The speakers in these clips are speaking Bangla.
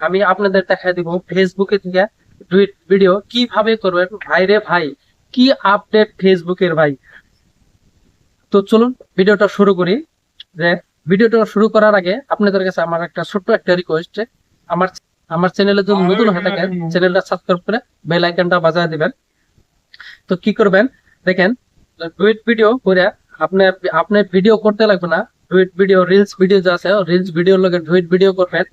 আমি আপনাদের দেখা দিব ফেসবুকে থেকে ডুইট ভিডিও কিভাবে করবেন। ভাই রে ভাই, কি আপডেট ফেসবুকের ভাই! তো চলুন ভিডিওটা শুরু করি। যে ভিডিওটা শুরু করার আগে আপনাদের কাছে আমার একটা ছোট্ট একটা রিকোয়েস্ট, আমার আমার চ্যানেলে যদি নতুন হয়ে থাকেন চ্যানেলটা সাবস্ক্রাইব করে বেল আইকনটা বাজায় দিবেন। তো কি করবেন দেখেন, ডুইট ভিডিও করে আপনি আপনি ভিডিও করতে লাগবে না। ডুইট ভিডিও রিলস ভিডিও যা আছে রিলস ভিডিওর লগে ডুইট ভিডিও করবেন।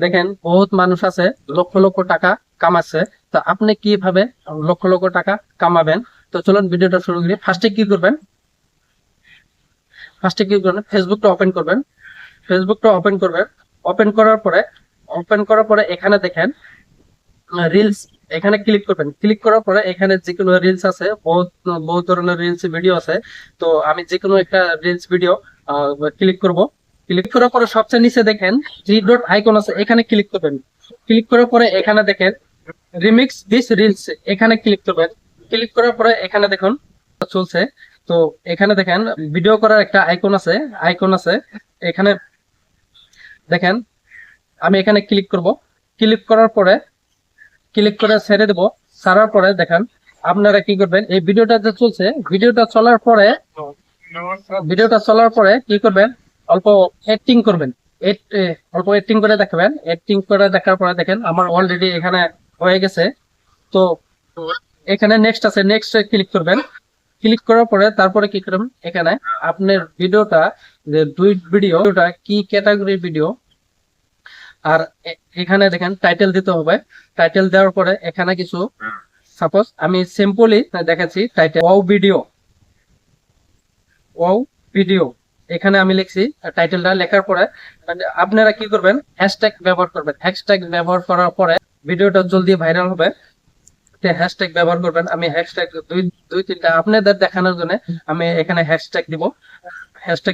দেখেন বহুত মানুষ আছে লক্ষ লক্ষ টাকা কামাচ্ছে। তো আপনি কিভাবে লক্ষ লক্ষ টাকা কামাবেন? তো চলুন ভিডিওটা শুরু করি। ফার্স্টে কি করবেন, ফেসবুকটা ওপেন করবেন। ফেসবুকটা ওপেন করবেন। ওপেন করার পরে এখানে দেখেন রিলস, এখানে ক্লিক করবেন। ক্লিক করার পরে এখানে যে কোনো রিলস আছে, বহুত বহুত ধরনের রিলস ভিডিও আছে। তো আমি যে কোনো একটা রিলস ভিডিও ক্লিক করব। ক্লিক করার পরে সবচেয়ে নিচে দেখেন থ্রি ডট আইকন আছে, এখানে ক্লিক করবেন। ক্লিক করার পরে এখানে দেখেন রিমিক্স দিস রিলস, এখানে ক্লিক করবেন। ক্লিক করার পরে এখানে দেখুন চলছে। তো এখানে দেখেন ভিডিও করার একটা আইকন আছে এখানে দেখেন। আমি এখানে ক্লিক করব। ক্লিক করার পরে ক্লিক করে ছেড়ে দেব। ছাড়ার পরে দেখেন আপনারা কি করবেন, এই ভিডিওটা যে চলছে, ভিডিওটা চলার পরে কি করবেন, অল্প এডিটিং করবেন। অল্প এডিটিং করে দেখাবেন। এডিটিং করে দেখার পরে দেখেন আমার অলরেডি এখানে হয়ে গেছে। তো এখানে নেক্সট আছে, নেক্সট ক্লিক করবেন। ক্লিক করার পরে তারপরে কি করবেন, এখানে আপনার ভিডিওটা, যে ডুইট ভিডিওটা কি ক্যাটাগরির ভিডিও, আর এখানে দেখেন টাইটেল দিতে হবে। টাইটেল দেওয়ার পরে এখানে কিছু, সাপোজ আমি সিম্পলি দেখাচ্ছি, টাইটেল ওয়াও ভিডিও, এখানে আমি লিখছি। টাইটেলটা লেখার পরে আপনারা কি করবেন, হ্যাশট্যাগ ব্যবহার করবেন। হ্যাশট্যাগ ব্যবহার করার পরে ভিডিওটা জলদি ভাইরাল হবে। হ্যাশট্যাগ ব্যবহার করবেন। আমি হ্যাশট্যাগ দুই তিনটা আপনাদের দেখানোর জন্য আমি এখানে হ্যাশট্যাগ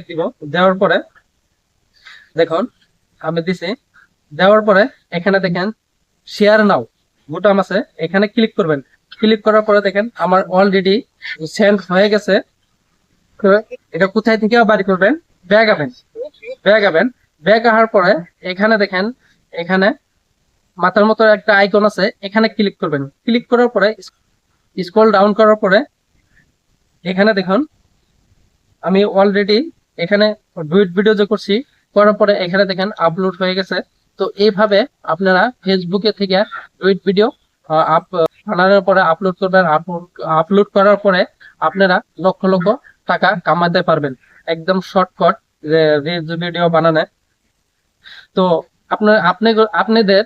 দিব। দেওয়ার পরে দেখুন আমি দিছি। দেওয়ার পরে এখানে দেখেন শেয়ার নাও বোতাম আছে, এখানে ক্লিক করবেন। ক্লিক করার পরে দেখেন আমার অলরেডি সেন্ড হয়ে গেছে। তো এটা কোথায় থেকে বাড়ি করবেন, ব্যাগ আবেন। ব্যাগ আসার পরে এখানে দেখেন, এখানে মাথার মতো একটা আইকন আছে, এখানে ক্লিক করবেন। ক্লিক করার পরে স্ক্রল ডাউন করার পরে এখানে দেখুন আমি অলরেডি এখানে ডুইট ভিডিও যে করছি, করার পরে এখানে দেখেন আপলোড হয়ে গেছে। তো এইভাবে আপনারা ফেসবুকে থেকে ডুইট ভিডিও বানানোর পরে আপলোড করবেন। আপলোড করার পরে আপনারা লক্ষ লক্ষ টাকা কামাতে পারবেন, একদম শর্টকাট রিলস ভিডিও বানানো। তো আপনাদের